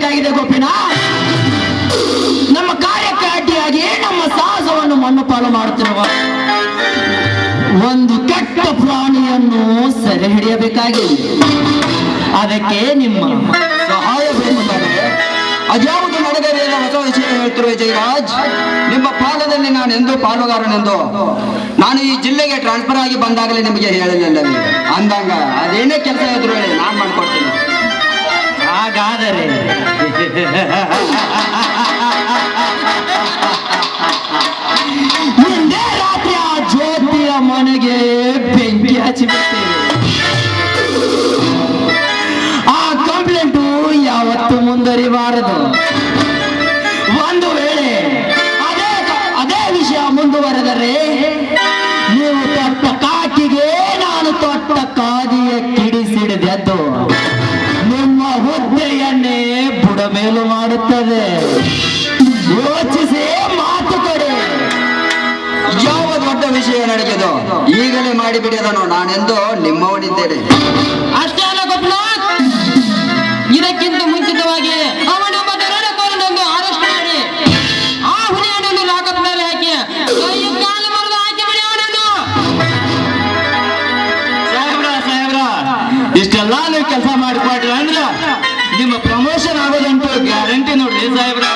ಮಾಡಬೇಕಾಗಿದೆ ಗೋಪಿನಾಥ್. ನಮ್ಮ ಕಾರ್ಯಕ್ಕೆ ಅಡ್ಡಿಯಾಗಿ ನಮ್ಮ ಸಾಹಸವನ್ನು ಮಣ್ಣು ಪಾಲು ಮಾಡುತ್ತಿರುವ ಒಂದು ಕೆಟ್ಟ ಪ್ರಾಣಿಯನ್ನು ಸೆರೆ ಹಿಡಿಯಬೇಕಾಗಿದೆ. ಅದಕ್ಕೆ ನಿಮ್ಮ ಸಹಾಯ ಬೇಕಾದರೆ ಅದ್ಯಾವುದು ನಡೆದರೆ ಹೊಸ ವಿಷಯ ಹೇಳ್ತಿರುವ ಜಯರಾಜ್. ನಿಮ್ಮ ಪಾಲದಲ್ಲಿ ನಾನು ಎಂದು ಪಾಲುಗಾರನೆಂದು ನಾನು ಈ ಜಿಲ್ಲೆಗೆ ಟ್ರಾನ್ಸ್ಫರ್ ಆಗಿ ಬಂದಾಗಲೇ ನಿಮಗೆ ಹೇಳಲಿಲ್ಲವೇ? ಅಂದಂಗ ಅದೇನೇ ಕೆಲಸ ಇದ್ರು ಹೇಳಿ, ನಾನು ಮಾಡ್ಕೊಡ್ತೀನಿ. ಹಾಗಾದರೆ ಮುಂದೆ ರಾತ್ರಿ ಆ ಜ್ಯೋತಿಯ ಮನೆಗೆ ಬೆಂಕಿ ಹಚ್ಚಿಬಿಡ್ತೇವೆ. ಆ ಕಂಪ್ಲೇಂಟು ಯಾವತ್ತು ಮುಂದುವರಿಬಾರದು. ಒಂದು ವೇಳೆ ಅದೇ ವಿಷಯ ಮುಂದುವರೆದರೆ ನೀವು ತೊಟ್ಟ ಕಾಕಿಗೆ ನಾನು ತೊಟ್ಟ ಕಾದಿಯ ಕಿಡಿಸಿಡಿದೆದ್ದು ನಿಮ್ಮ ಹುದ್ದೆಯನ್ನೇ ಬುಡಮೇಲು ಮಾಡುತ್ತದೆ. ಯೋಚಿಸಿ ಮಾತು ಕೊಡಿ. ಯಾವ ದೊಡ್ಡ ವಿಷಯ ನಡೆಯದು ಈಗಲೇ ಮಾಡಿಬಿಡಿದನು. ನಾನೆಂದು ನಿಮ್ಮವನಿದ್ದೇನೆ. ಅಷ್ಟೇ ಅಲ್ಲ ಗೋಪಿನಾಥ್, ಇದಕ್ಕಿಂತ ಮುಂಚಿತವಾಗಿ ಅವನೊಬ್ಬ ದರೋಡೆಕೋರನನ್ನು ಅರೆಸ್ಟ್ ಮಾಡಿ ಆ ಹುಲಿಯನ್ನು ಲಾಕಪ್ ಮೇಲೆ ಹಾಕಿ ಕೈ ಕಾಲು ಮುರಿದು ಹಾಕಿ ಬಿಡಿ ಅವನನ್ನು. ಸಾಹೇಬ್ರ ಇಷ್ಟೆಲ್ಲ ನೀವು ಕೆಲಸ ಮಾಡಿಕೊಟ್ರಿ ಅಂದ್ರ ನಿಮ್ಮ ಪ್ರಮೋಷನ್ ಆಗೋದಂತೂ ಗ್ಯಾರಂಟಿ ನೋಡ್ರಿ ಸಾಹೇಬ್ರ.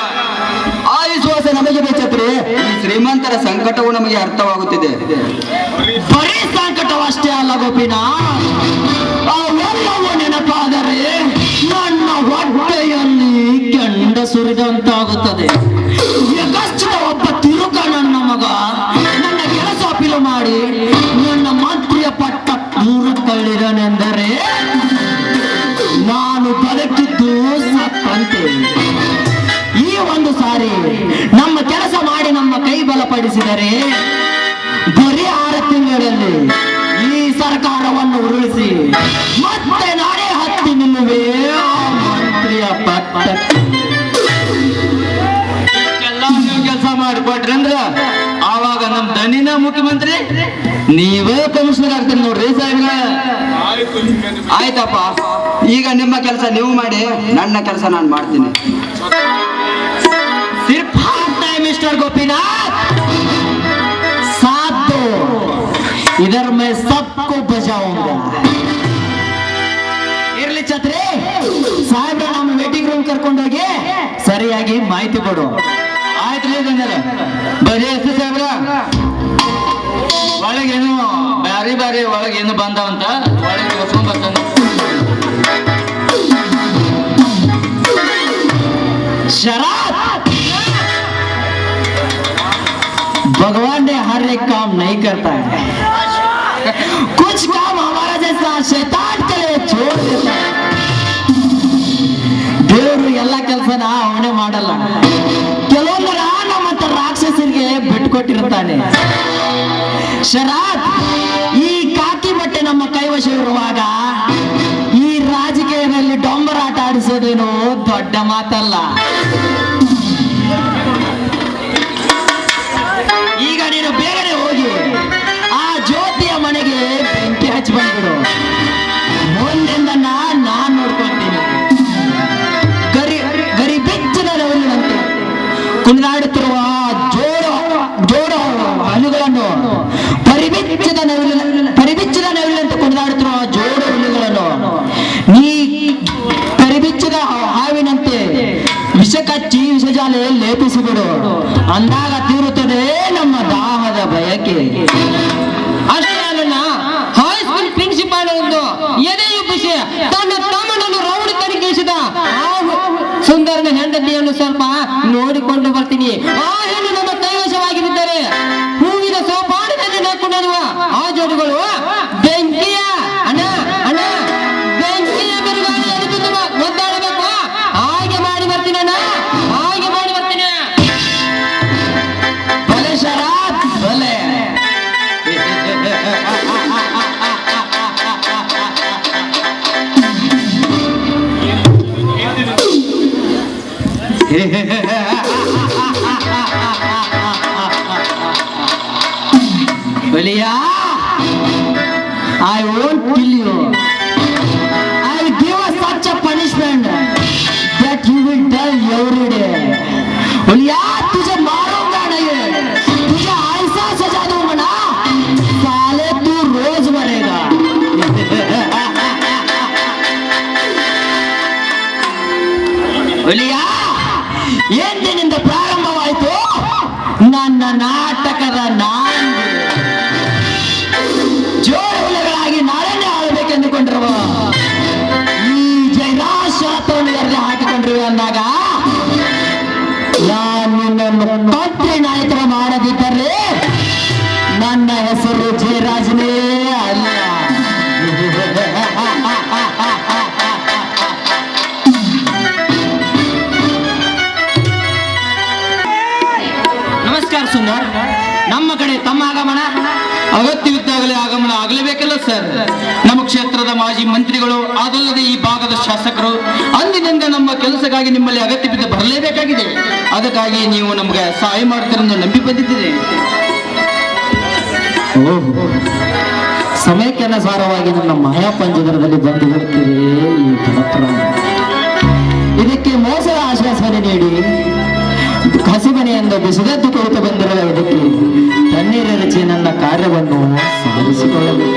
ಆ ವಿಶ್ವಾಸ ನಮಗೆ ಬೇಚತ್ರಿ. ಈ ಶ್ರೀಮಂತರ ಸಂಕಟವು ನಮಗೆ ಅರ್ಥವಾಗುತ್ತಿದೆ. ಬರೀ ಸಂಕಟವಷ್ಟೇ ಅಲ್ಲ ಗೋಪಿನಾಥ್, ಅವೆಲ್ಲವೂ ನೆನಪಾದರೆ ನನ್ನ ಹೊಟ್ಟೆಯಲ್ಲಿ ಕೆಂಡ ಸುರಿದಂತಾಗುತ್ತದೆ. ಕಷ್ಟದ ಒಬ್ಬ ತಿರುಗ ನನ್ನ ಮಗ ನನ್ನ ಕೆಲಸ ಅಪೀಲು ಮಾಡಿ ನನ್ನ ಮಂತ್ರಿಯ ಪಟ್ಟ ದೂರ ತಳ್ಳಿದನೆಂದರೆ ನಾನು ಬದುಕಿದ್ದು ಸತ್ತಂತೆ. ಈ ಒಂದು ಸಾರಿ ನಮ್ಮ ಕೆಲಸ ಮಾಡಿ ನಮ್ಮ ಕೈ ಬಲಪಡಿಸಿದರೆ ಬರೀ 6 ತಿಂಗಳಲ್ಲಿ ಈ ಸರ್ಕಾರವನ್ನು ಉರುಳಿಸಿ ಮತ್ತೆ ನಾನೇ ಹತ್ತಿ ನಿಲ್ಲುವೆ ಆ ಮಂತ್ರಿಯ ಪಟ್ಟ. ನೀವು ಕೆಲಸ ಮಾಡಿಕೊಟ್ರಿ ಅಂದ್ರ ಆವಾಗ ನಮ್ ದನಿನ ಮುಖ್ಯಮಂತ್ರಿ ನೀವೇ ಕಮಿಷನರ್ ಆಗ್ತೀರಿ ನೋಡ್ರಿ ಸಾಹೇಬ್ರ. ಆಯ್ತಪ್ಪ, ಈಗ ನಿಮ್ಮ ಕೆಲಸ ನೀವು ಮಾಡಿ, ನನ್ನ ಕೆಲಸ ನಾನು ಮಾಡ್ತೀನಿ. सिर्फ हाथ नहीं मिस्टर गोपीनाथ, साथ दो, इधर मैं सबको बचाऊंगा. इरली ಛತ್ರಿ ಸಾಹೇಬ್ರ ನಮ್ಮ ಮೀಟಿಂಗ್ ರೂಮ್ ಕರ್ಕೊಂಡೋಗಿ ಸರಿಯಾಗಿ ಮಾಹಿತಿ ಕೊಡು. ಆಯ್ತು ಬರೀ ಎಷ್ಟು ಸಾಹೇಬ್ರ ಒಳಗೇನು ಬ್ಯಾರಿ ಒಳಗೇನು ಬಂದವಂತ ಒಳಗೆ ಹೊಸ್ಕೊಂಡ್ ಬರ್ತಾನೆ. शराब भगवान ने हर एक काम नहीं करता है, कुछ काम हमारा जैसा शैतान के लिए छोड़ देता है. ದೇವರು ಎಲ್ಲ ಕೆಲಸನ ಅವನೇ ಮಾಡಲ್ಲ, ಕೆಲವೊಂದರ ನಮ್ಮಂತ ರಾಕ್ಷಸರಿಗೆ ಬಿಟ್ಕೊಟ್ಟಿರ್ತಾನೆ. ಶರಾಬ್ ಈ ಕಾಕಿ ಬಟ್ಟೆ ನಮ್ಮ ಕೈವಶ ಇರುವಾಗ ಈ ರಾಜಕೀಯದಲ್ಲಿ ಡೊಂಬರಾಟ ಆಡಿಸೋದೇನು ದೊಡ್ಡ ಮಾತಲ್ಲ. ಈಗ ನೀನು ಬೇಗನೆ ಹೋಗಿ ಆ ಜ್ಯೋತಿಯ ಮನೆಗೆ ಬೆಂಕಿ ಹಚ್ಚಿ ಬಂದ್ಬಿಡು. ಮುಂದಿಂದ ನಾನ್ ನೋಡ್ಕೊಳ್ತೀನಿ. ಗರಿ ಬೆಚ್ಚದ ನವಿಲಿನಂತೆ ಕುಣಿದಾಡುತ್ತಿರುವ ಜೋಡ ಹನುಗಳನ್ನು ಪರಿಬಿಚ್ಚದ ನವಿಲಿನಂತೆ ಕುಣಿದಾಡುತ್ತಿರುವ ಜೋಡ ಹುಲಿಗಳನ್ನು ನೀ ಪರಿಬಿಚ್ಚದ ಹಾವಿನಂತೆ ವಿಷ ಕಚ್ಚಿ ವಿಷಜಾಲೆ ಲೇಪಿಸಿಬಿಡು. ಅಂದಾಗ ತೀರುತ್ತದೆ ನಮ್ಮ ದಾಹದ ಬಯಕೆ. ಅಷ್ಟೇ ಅಲ್ಲ, ಹೈಸ್ಕೂಲ್ ಪ್ರಿನ್ಸಿಪಾಲ್ ಎಂದು ಎದೆಯುಬ್ಬಿಸಿ ತನ್ನ ತಮ್ಮನನ್ನು ರೌಡಿ ತನಿಖಿಸಿದ ಸುಂದರನ ಹೆಂಡತಿಯನ್ನು ಸ್ವಲ್ಪ ನೋಡಿಕೊಂಡು ಬರ್ತೀನಿ. ಆ ಹೆಣ್ಣು ನಮ್ಮ ಕೈವಶವಾಗಿದ್ದರೆ ಹೂವಿನ ಸೋಪಾನದಲ್ಲಿ ನಕ್ಕೊಂಡಿರುವ ಆ ಜೋಡಿಗಳು ಬೆಂಕಿಯ ಬೆಂಕಿಯ ಬಿರುಗಾಳಿಯಲ್ಲಿ ಬಿದ್ದು ಒದ್ದಾಡಬೇಕು. ಹಾಗೆ ಮಾಡಿ ಬರ್ತೀನಿ ಹಾಗೆ ಮಾಡಿ ಬರ್ತೀನಿ. ಭಲೆ ಶರಾಬ್ ಭಲೆ. Baliya, I won't kill you. I will give us such a punishment that you will every day उलिया तुझे मारूंगा नहीं, तुझे ऐसा सजा दूंगा ना साले तू रोज मरेगा. ಉಲಿಯಾ ಎಂದಿನಿಂದ ಪ್ರಾರಂಭವಾಯಿತು ನನ್ನ ನಾಟಕದ ನಾಂದಿ. ಜೋಳ ಹುಲೆಗಳಾಗಿ ನಾಳೆನೇ ಆಳ್ಬೇಕೆಂದುಕೊಂಡಿರುವ ಈ ಜೈರಾಶಾತವನ್ನು ಎಲ್ಲಿ ಹಾಕಿಕೊಂಡಿರುವೆ ಅಂದಾಗ ನಾನು ನಿನ್ನನ್ನು ಮಂತ್ರಿ ನಾಯಕರ ಮಾಡದಿದ್ದರೆ ನನ್ನ ಹೆಸರು ಜಯರಾಜನೇ ಅಲ್ಲ. ನಮಸ್ಕಾರ ಸುಂದರ್. ನಮ್ಮ ಕಡೆ ತಮ್ಮ ಆಗಮನ ಅಗತ್ಯವಿದ್ದಾಗಲೇ ಆಗಮನ ಆಗಲೇಬೇಕಲ್ಲ ಸರ್. ನಮ್ಮ ಕ್ಷೇತ್ರದ ಮಾಜಿ ಮಂತ್ರಿಗಳು, ಅದಲ್ಲದೆ ಈ ಭಾಗದ ಶಾಸಕರು ಅಂದಿನಿಂದ ನಮ್ಮ ಕೆಲಸಕ್ಕಾಗಿ ನಿಮ್ಮಲ್ಲಿ ಅಗತ್ಯವಿದ್ದು ಬರಲೇಬೇಕಾಗಿದೆ. ಅದಕ್ಕಾಗಿ ನೀವು ನಮಗೆ ಸಹಾಯ ಮಾಡ್ತೀರೆಂದು ನಂಬಿ ಬಂದಿದ್ದೀರಿ. ಸಮಯಕ್ಕನುಸಾರವಾಗಿ ನನ್ನ ಮಾಯಾಪಂಜರದಲ್ಲಿ ಬಂದು ಬಿಡುತ್ತೀರಿ ಈ ಪತ್ರ. ಇದಕ್ಕೆ ಮೋಸದ ಆಶ್ವಾಸನೆ ನೀಡಿ ಹಸಿಮನೆಯಿಂದ ಬಿಸಿದದ್ದು ಕೊಡುತ್ತ ಬಂದಿರುವ ಇದಕ್ಕೆ ತಣ್ಣೀರೆರಚಿ ನನ್ನ ಕಾರ್ಯವನ್ನು ಸಾಧಿಸಿಕೊಳ್ಳಬೇಕು.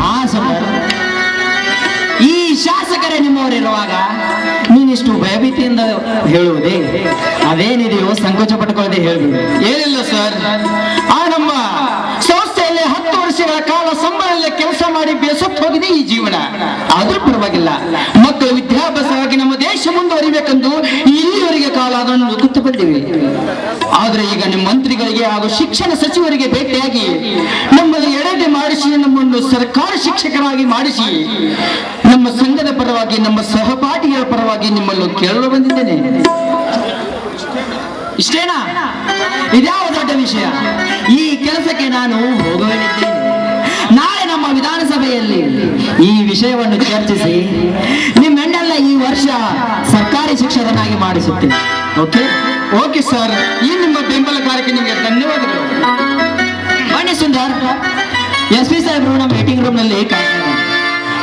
ಆ ಸಮಯ ಈ ಶಾಸಕರೇ ನಿಮ್ಮವರಿರುವಾಗ ನೀನಿಷ್ಟು ಭಯಭೀತಿಯಿಂದ ಹೇಳುವುದೇ, ಅದೇನಿದೆಯೋ ಸಂಕೋಚ ಪಟ್ಟುಕೊಳ್ಳದೆ ಹೇಳಬೇಕು. ಏನಿಲ್ಲ ಸರ್, ಆ ನಮ್ಮ ಸಂಸ್ಥೆಯಲ್ಲಿ 10 ವರ್ಷಗಳ ಕಾಲ ಸಂಬಳದಲ್ಲಿ ಕೆಲಸ ಮಾಡಿ ಬೇಸತ್ತು ಹೋಗಿದೆ ಈ ಜೀವನ. ಆದ್ರೂ ಪರವಾಗಿಲ್ಲ, ಮಕ್ಕಳ ವಿದ್ಯಾಭ್ಯಾಸವಾಗಿ ನಮ್ಮ ದೇಶ ಮುಂದುವರಿಬೇಕೆಂದು ಇಲ್ಲಿವರೆಗೆ ಕಾಲ ಅದನ್ನು ನುಗ್ಗುತ್ತಾ ಬಂದಿವೆ. ಆದ್ರೆ ಈಗ ನಿಮ್ಮ ಮಂತ್ರಿಗಳಿಗೆ ಹಾಗೂ ಶಿಕ್ಷಣ ಸಚಿವರಿಗೆ ಭೇಟಿಯಾಗಿ ನಮ್ಮಲ್ಲಿ ಎಡದೆ ಮಾಡಿಸಿ ನಮ್ಮನ್ನು ಸರ್ಕಾರಿ ಶಿಕ್ಷಕರಾಗಿ ಮಾಡಿಸಿ ನಮ್ಮ ಸಂಘದ ಪರವಾಗಿ ನಮ್ಮ ಸಹಪಾಠಿಗಳ ಪರವಾಗಿ ನಿಮ್ಮನ್ನು ಕೇಳಲು ಬಂದಿದ್ದೇನೆ. ಇಷ್ಟೇನಾ? ಇದ್ಯಾವ ದೊಡ್ಡ ವಿಷಯ? ಈ ಕೆಲಸಕ್ಕೆ ನಾನು ಹೋಗಲಿದ್ದೇನೆ. ನಾಳೆ ನಮ್ಮ ವಿಧಾನಸಭೆಯಲ್ಲಿ ಈ ವಿಷಯವನ್ನು ಚರ್ಚಿಸಿ ನಿಮ್ಮೆನ್ನೆಲ್ಲ ಈ ವರ್ಷ ಸರ್ಕಾರಿ ಶಿಕ್ಷಕನಾಗಿ ಮಾಡಿಸುತ್ತೇನೆ. ಓಕೆ ಓಕೆ ಸರ್, ಈ ನಿಮ್ಮ ಬೆಂಬಲ ಕಾರ್ಯಕ್ಕೆ ನಿಮಗೆ ಧನ್ಯವಾದಗಳು. ಬನ್ನಿ ಸುಂದರ್, SP ಸಾಹೇಬರು ನಮ್ಮ ಮೀಟಿಂಗ್ ರೂಮ್ ನಲ್ಲಿ ಕಾಯ್ತಾರೆ.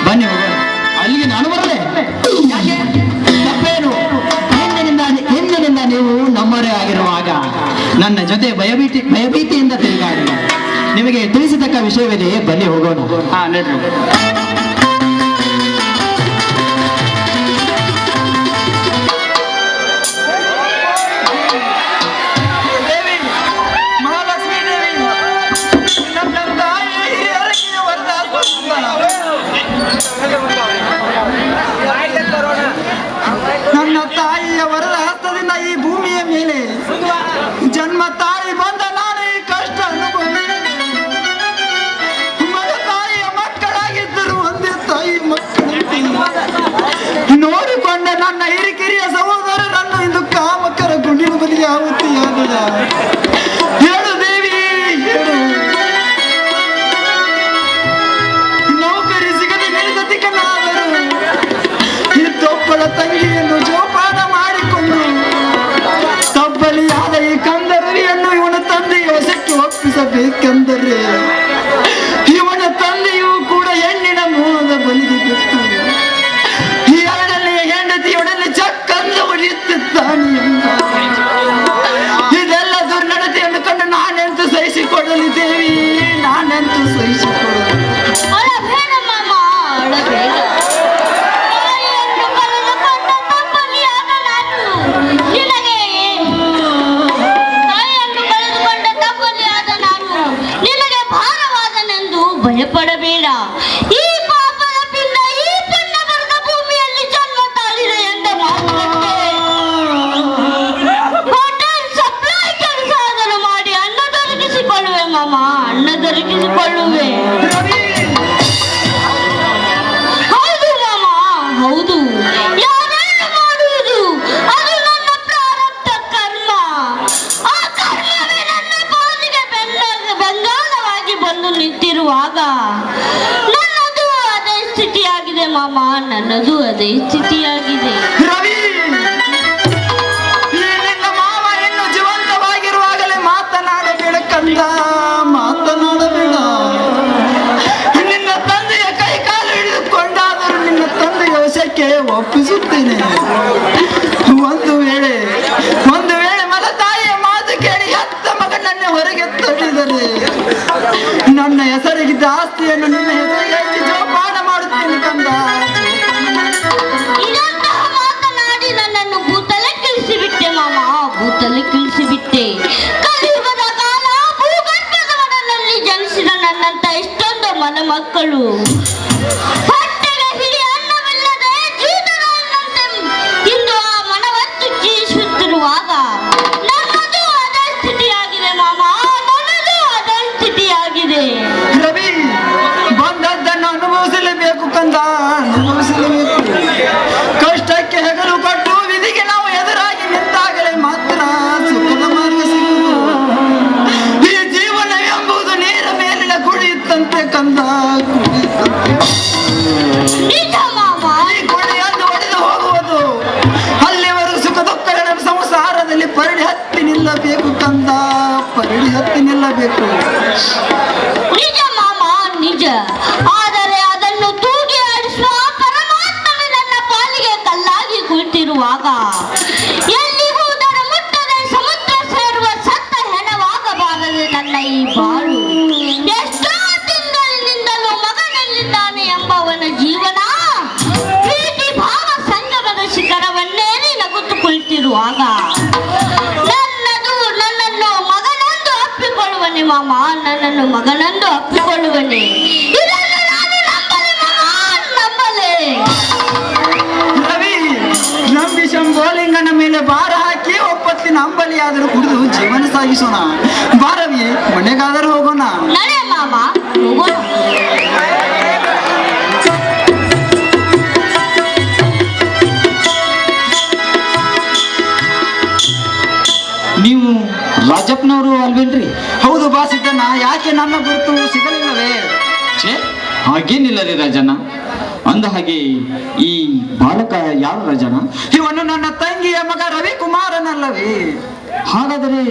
ಬನ್ನಿ ಹೋಗೋಣ. ಅಲ್ಲಿಗೆ ನಾನು ಬರಲೇ? ಯಾಕೆ? ತಪ್ಪೇನು? ಹಿಂದಿನಿಂದ ನೀವು ನಮ್ಮವರೇ ಆಗಿರುವಾಗ ನನ್ನ ಜೊತೆ ಭಯಭೀತಿಯಿಂದ ತಿರುಗಾಡಿ. ನಿಮಗೆ ತಿಳಿಸತಕ್ಕ ವಿಷಯವಿದೆ, ಬನ್ನಿ ಹೋಗೋಣ. ಹಾ ನಡ್ರಿ. ನನ್ನ ತಾಯಿಯ ವರದ ಹಸ್ತದಿಂದ ಈ ಭೂಮಿಯ ಮೇಲೆ ಜನ್ಮ ತಾಯಿ ಬಂದ ನಾನು ಈ ಕಷ್ಟ ಅನುಭವಿಸಿದ್ದೇನೆ. ಮಗ ತಾಯಿಯ ಮಕ್ಕಳಾಗಿದ್ದರು ಒಂದೇ ತಾಯಿ ಮಕ್ಕಳು ನೋಡಿಕೊಂಡ ನನ್ನ ಹಿರಿಕಿರಿಯ ಸಹೋದರರನ್ನು ಇಂದು ಕಾಮಕರ ಗುಂಡಿನ ಬಲಿಗೆ ಆಹುತಿಯಾದ. ಹೇಳು ದೇವಿ, ಹೇಳು. ನೌಕರಿ ಸಿಗದೆ ನಿರ್ಗತಿಕನಾದರು ಇದ್ದೊಬ್ಬಳ ತಂಗಿಯನ್ನು ಜೋಪಾನ ಮಾಡಿಕೊಂಡು ತಬ್ಬಲಿಯಾದ ಈ ಕಂದರವಿಯನ್ನು ಇವನ ತಂದೆಯ ವಶಕ್ಕೆ ಒಪ್ಪಿಸಬೇಕೆಂದರೆ ಇವನ ತಂದೆಯೂ ಕೂಡ ಹೆಣ್ಣಿನ ಮೋಹದ ಬಲಿಗೆ ಬಿತ್ತು. ಈ ಎರಡನೆಯ ಹೆಂಡತಿಯೊಡನೆ ಚಕ್ಕಂದು ಹೊಡೆಯುತ್ತಿದ್ದಾನೆ. ಇದೆಲ್ಲ ದುರ್ನಡತೆಯನ್ನು ಕಂಡು ನಾನೆಂತೂ ಸಹಿಸಿಕೊಳ್ಳಲಿ ದೇವಿ, ನಾನೆಂತೂ ಸಹಿಸಿಕೊಳ್ಳಲಿ. ಭಯಪಡಬೇಡ. ಈ ಪಾಪದ ಪಿಂಡ ಈ ಪುಣ್ಯ ಬರೆದ ಭೂಮಿಯಲ್ಲಿ ಜನ್ಮ ತಾಳಿದೆ ಎಂದ ಮಾತ್ರಕ್ಕೆ ಹೋಟೆಲ್ ಸಪ್ಲೈ ಕೆಲಸ ಅದನ್ನು ಮಾಡಿ ಅನ್ನ ದೊರಕಿಸಿಕೊಳ್ಳುವೆ ಮಾಮ, ಅನ್ನ ದೊರಕಿಸಿಕೊಳ್ಳುವೆ. ಹೌದು ಮಾಮ, ಹೌದು. ಯಾರೇನು ಮಾಡುವುದು ಅದು ನನ್ನ ಪ್ರಾರಬ್ಧ ಕರ್ಮ. ಆ ಕರ್ಮವೇ ನನ್ನ ಪಾಲಿಗೆ ಬೆಂಗಾಲವಾಗಿ ಬಂದು ನಿಂತಿರುವಾಗ ನನ್ನದು ಅದೇ ಸ್ಥಿತಿಯಾಗಿದೆ ಮಾಮ, ನನ್ನದು ಅದೇ ಸ್ಥಿತಿಯಾಗಿದೆ. ರವಿ, ಈ ನಿನ್ನ ಮಾವ ಇನ್ನು ಜೀವಂತವಾಗಿರುವಾಗಲೇ ಮಾತನಾಡಬೇಡ ಕಂದ, ಮಾತನಾಡಬೇಡ. ನಿನ್ನ ತಂದೆಯ ಕೈ ಕಾಲು ಹಿಡಿದುಕೊಂಡಾದರೂ ನಿನ್ನ ತಂದೆಯ ವಶಕ್ಕೆ ಒಪ್ಪಿಸುತ್ತೇನೆ. ಒಂದು ಮಕ್ಕಳು ಹೊಟ್ಟೆಗೆ ಹಿಡಿ ಅನ್ನವಿಲ್ಲದೆ ಜೀವನದಂತೆ ಇಂದು ಆ ಮನವತ್ತು ಜೀವಿಸುತ್ತಿರುವಾಗ ನನ್ನದು ಅದೇ ಸ್ಥಿತಿಯಾಗಿದೆ ಮಾಮ, ನನ್ನದು ಅದೇ ಸ್ಥಿತಿಯಾಗಿದೆ. ರವಿ, ಬಂದದ್ದನ್ನು ಅನುಭವಿಸಲೇಬೇಕು ಕಂದ, ಅನುಭವಿಸಲೇಬೇಕು. ಕಷ್ಟಕ್ಕೆ ಹೆಗಲು ಕೊಟ್ಟು ವಿಧಿಗೆ ನಾವು ಎದುರಾಗಿ ನಿಂತಾಗಲೇ ಮಾತ್ರ ಸುಖದ ಮಾರ್ಗ ಸಿಗುವುದು. ಈ ಜೀವನ ಎಂಬುದು ನೀರ ಮೇಲಿನ ಗುಡಿ ಇತ್ತಂತೆ ಕಂದ, ಗುಡಿ ಇತ್ತಂತೆ. ನಿಜ ಮಾಮ. ಈ ಗುಡಿಯನ್ನು ಒಡೆದು ಹೋಗುವುದು. ಅಲ್ಲಿವರೆಗೂ ಸುಖ ದುಃಖಗಳ ಸಂಸಾರದಲ್ಲಿ ಪರಿಡಿ ಹತ್ತಿ ನಿಲ್ಲಬೇಕು ಕಂದ, ಪರಿಡಿ ಹತ್ತಿ ನಿಲ್ಲಬೇಕು. ನಿಜ ಮಾಮ, ನಿಜ. ಆದರೆ ಅದನ್ನು ತೂಗಿ ಆಡಿಸುವ ಪರಮಾತ್ಮನೇ ನನ್ನ ಪಾಲಿಗೆ ಕಲ್ಲಾಗಿ ಕುಳಿತಿರುವಾಗ ಎಲ್ಲಿಗೂ ದಡ ಮುಟ್ಟದೆ ಸಮುದ್ರ ಸೇರುವ ಸತ್ತ ಹೆಣವಾಗಬಾರದೆ ನನ್ನ ಈ ಬಾಳು. ಎಷ್ಟೋ ತಿಂಗಳಿನಿಂದಲೂ ಮಗನಲ್ಲಿದ್ದಾನೆ ಎಂಬವನ ಜೀವನ ಪ್ರೀತಿ ಭಾವ ಸಂಗಮದ ಶಿಖರವನ್ನೇರಿ ನಗುತ್ತು ಕುಳಿತಿರುವಾಗ ನನ್ನನ್ನು ಮಗನಂದು ಅಪ್ಪಿಕೊಳ್ಳುವನೆ ಮಾಮ, ನನ್ನನ್ನು ಮಗನಂದು ಅಪ್ಪಿಕೊಳ್ಳುವನೆ. ಇದನ್ನು ನಾನು ನಂಬಲೆ ಮಾಮ, ನಂಬಲೆ. ರವಿ, ನಂಬಿ ಶಂಭೋಲಿಂಗನ ಮೇಲೆ ಭಾರ ಹಾಕಿ ಒಪ್ಪತ್ತಿನ ಅಂಬಲಿಯಾದರೂ ಕುಡಿದು ಜೀವನ ಸಾಗಿಸೋಣ. ಬಾರವಿ, ಮನೆಗಾದರೂ ಹೋಗೋಣ. ನಡೆ ಮಾಮ, ಹೋಗೋಣ. ನೀವು ರಾಜಪ್ಪನವರು ಅಲ್ವೇನ್ರಿ? ಹೌದು ಬಾ ಸಿದ್ದಣ್ಣ, ಯಾಕೆ ನನ್ನ ಗುರುತು ಸಿಗಲಿಲ್ಲವೇ? ಛೇ, ಹಾಗೇನಿಲ್ಲ ರೀ ರಾಜಣ್ಣ. ಅಂದ ಹಾಗೆ ಈ ಬಾಲಕ ಯಾರು ರಾಜಣ್ಣ? ಇವನು ನನ್ನ ತಂಗಿಯ ಮಗ ರವಿಕುಮಾರನಲ್ಲವೇ? ಹಾಗಾದರೆ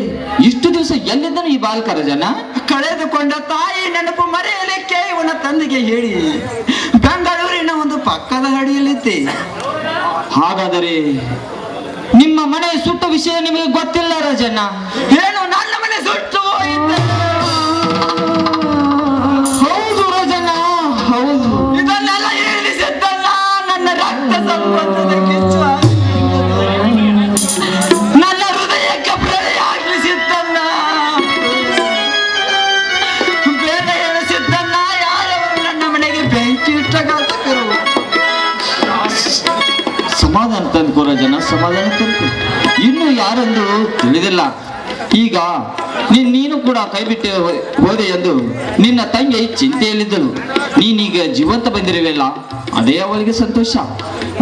ಇಷ್ಟು ದಿವಸ ಎಲ್ಲಿದ್ದನು ಈ ಬಾಲಕ ರಾಜಣ್ಣ? ಕಳೆದುಕೊಂಡ ತಾಯಿ ನೆನಪು ಮರೆಯಲಿಕ್ಕೆ ಇವನ ತಂದೆಗೆ ಹೇಳಿ ಬೆಂಗಳೂರಿನ ಒಂದು ಪಕ್ಕದ ಹಡಿಯಲ್ಲಿದ್ದೆ. ಹಾಗಾದರೆ ನಿಮ್ಮ ಮನೆ ಸುಟ್ಟ ವಿಷಯ ನಿಮಗೆ ಗೊತ್ತಿಲ್ಲ ರಾಜಣ್ಣ? ಏನು, ನನ್ನ ಮನೆ ಸುಟ್ಟು ಹೋಯಿತೆ? ಹೌದು ರಾಜಣ್ಣ, ಹೌದು. ಇದನ್ನೆಲ್ಲ ಹೇಳಿಸಿದ್ದಲ್ಲ ನನ್ನ ರಕ್ತ ಸಂಬಂಧದ ಕಿಚ್ಚು ನನ್ನ ಹೃದಯಕ್ಕೆ ಪ್ರಳಯ ಆಗ್ಲಿಸಿದ್ದಲ್ಲ. ಬೇರೆ ಹೇಳಿಸಿದ್ದಲ್ಲ, ಯಾರವರು ನನ್ನ ಮನೆಗೆ ಬೆಂಕಿ ಇಟ್ಟ ಘಾತಕರು. ಸಮಾಧಾನ ತಂದ್ಕೋ ರಾಜಣ್ಣ, ಸಮಾಧಾನ ತಂದ್ಕೋ. ಇನ್ನು ಯಾರೆಂದು ತಿಳಿದಿಲ್ಲ. ಈಗ ನೀನು ಕೂಡ ಕೈ ಬಿಟ್ಟು ಹೋದೆ ಎಂದು ನಿನ್ನ ತಂಗಿ ಚಿಂತೆಯಲ್ಲಿದ್ದಳು. ನೀನೀಗ ಜೀವಂತ ಬಂದಿರುವೆಲ್ಲ, ಅದೇ ಅವಳಿಗೆ ಸಂತೋಷ.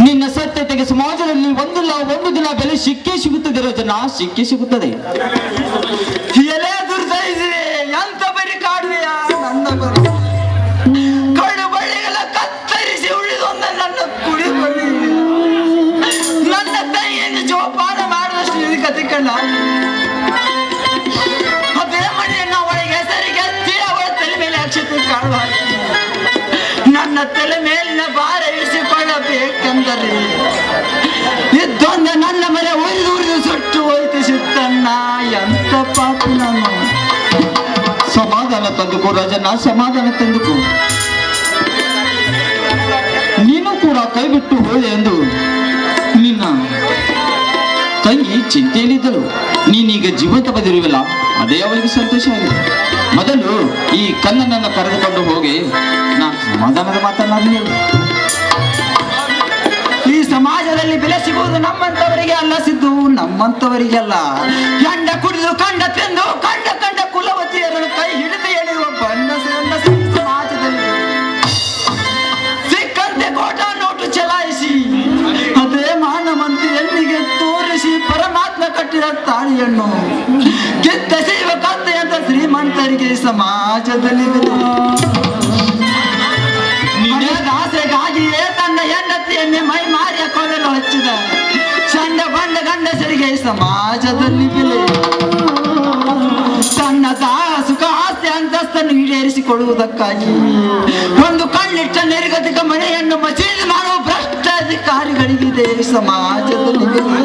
ನಿನ್ನ ಸತ್ಯತೆಗೆ ಸಮಾಜದಲ್ಲಿ ಒಂದಿಲ್ಲ ಒಂದು ದಿನ ಬೆಲೆ ಸಿಕ್ಕೇ ಸಿಗುತ್ತದೆ ರಾಜಣ್ಣ, ಸಿಕ್ಕೇ ಸಿಗುತ್ತದೆ. ಎಲೆ ದುರ್ದೈಸಿದೆ, ಎಂತ ಬರಿ ಕಾಡುವೆಯ ನನ್ನ ಬರಿ ಕಡು ಬಳ್ಳಿಗಳ ಕತ್ತರಿಸಿ ಉಳಿದೊಂದ ನನ್ನ ಕುಡಿ ಬಳಿ ನನ್ನ ತಾಯಿಯನ್ನು ಜೋಪಾನ ಮಾಡಿದಷ್ಟು ಇದು ಕತೆ ಕಣ್ಣ. ಅದೇ ಮನೆಯನ್ನು ಅವಳಿಗೆ ಹೆಸರಿಗೆ ಹಚ್ಚಿ ಅವಳ ತಲೆ ಮೇಲೆ ಅಕ್ಷತೆ ಕಾಣುವ ನನ್ನ ತಲೆ ಮೇಲಿನ ಭಾರ ಇಳಿಸಿಕೊಳ್ಳಬೇಕೆಂದರೆ ಇದ್ದೊಂದು ನನ್ನ ಮನೆ ಉರಿದು ಸುಟ್ಟು ಹೋಯ್ತು ಸಿತ್ತಣ್ಣ. ಎಂತ ಪಾಪಿ ನಾನು. ಸಮಾಧಾನ ತಂದುಕೋ ರಾಜಣ್ಣ, ಸಮಾಧಾನ ತಂದುಕೋ. ನೀನು ಕೂಡ ಕೈ ಬಿಟ್ಟು ಹೋದೆ ಎಂದು ನಿನ್ನ ತಂಗಿ ಚಿಂತೆಯಲ್ಲಿದ್ದಳು. ನೀನೀಗ ಜೀವಂತ ಬಂದಿರುವಿಲ್ಲ, ಅದೇ ಅವಳಿಗೆ ಸಂತೋಷ ಆಗಿದೆ. ಮೊದಲು ಈ ಕನ್ನನನ್ನು ಕರೆದುಕೊಂಡು ಹೋಗಿ ನಾನು ಸಮಾಧಾನದ ಮಾತನಾಡಲಿ. ಈ ಸಮಾಜದಲ್ಲಿ ಬೆಲೆ ಸಿಗುವುದು ನಮ್ಮಂತವರಿಗೆ ಅಲ್ಲ ಸಿದ್ದು, ನಮ್ಮಂತವರಿಗೆಲ್ಲ. ಎಂಡ ಕುಡಿದು ಕಂಡ ತಿಂದು ಕಂಡ ಕಂಡ ಕುಲವತಿಯರನ್ನು ಕೈ ಹಿಡಿದು ಎಳೆಯುವ ಬಣ್ಣ ಸಮಾಜದಲ್ಲಿ ಸಿಕ್ಕಂತೆ ಕೋಟಾ ನೋಟು ಚಲಾಯಿಸಿ ಅದೇ ಮಾನವಂತಿ ಎಲ್ಲಿಗೆ ತೋರಿಸಿ ಪರಮಾತ್ಮ ಕಟ್ಟಿದ ತಾಳಿಯನ್ನು ಕಿತ್ತೆಸೆಯುವ ಕತ್ತೆಯಂತ ಶ್ರೀಮಂತರಿಗೆ ಸಮಾಜದಲ್ಲಿ ಆಸೆಗಾಗಿಯೇ ತನ್ನ ಹೆಂಡತಿಯನ್ನೇ ಮೈ ಮಾರಿಯ ಕೊಡಲು ಹಚ್ಚಿದ ಚಂಡ ಬಂಡ ಗಂಡಸರಿಗೆ ಸಮಾಜದಲ್ಲಿ ಬೆಲೆ. ತನ್ನ ಸುಖ ಆಸ್ತಿ ಅಂತಸ್ತನ್ನು ಈಡೇರಿಸಿಕೊಡುವುದಕ್ಕಾಗಿ ಒಂದು ಕಣ್ಣಿಟ್ಟ ನಿರ್ಗತಿಕ ಮನೆಯನ್ನು ಮಸೀದಿ ಮಾಡುವ ಭ್ರಷ್ಟ ಅಧಿಕಾರಿಗಳಿಗಿದೆ ಸಮಾಜದಲ್ಲಿ ಬೆಲೆ.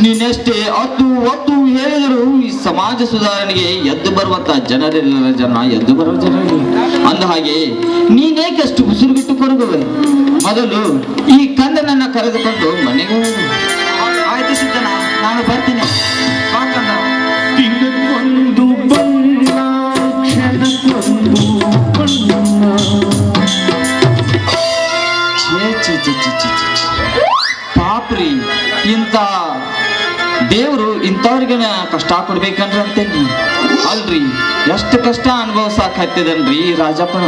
ನೀನೆಷ್ಟೇ ಒತ್ತು ಹೇಳಿದರೂ ಈ ಸಮಾಜ ಸುಧಾರಣೆಗೆ ಎದ್ದು ಬರುವಂತ ಜನರಿಲ್ಲ ಜನ, ಎದ್ದು ಬರುವ ಜನರಿಗೆ. ಅಂದ ಹಾಗೆ ನೀನೇಕೆ ಅಷ್ಟು ಉಸಿರುಗಿಟ್ಟು ಕೊರಗುವೆ? ಮೊದಲು ಈ ಕಂದನನ್ನ ಕರೆದುಕೊಂಡು ಮನೆಗೆ ಹೋಗು. ಆಯ್ತು ಸಿದ್ದಣ್ಣ, ನಾನು ಬರ್ತೀನಿ. ಸಾಕಂದ ದಿನಕ್ಕೊಂದು ಬಣ್ಣ ಕ್ಷಣಕ್ಕೊಂದು ಬಣ್ಣ ಪಾಪ್ರಿ ಇಂಥ ದೇವ್ರು ಇಂಥವ್ರಿಗೆ ಕಷ್ಟ ಕೊಡ್ಬೇಕನ್ರಿ ಅಂತೇನ್ರಿ ಅಲ್ರಿ ಎಷ್ಟು ಕಷ್ಟ ಅನುಭವಿಸಾಕ್ ಹತ್ತಿದನ್ರಿ ರಾಜಪ್ಪನ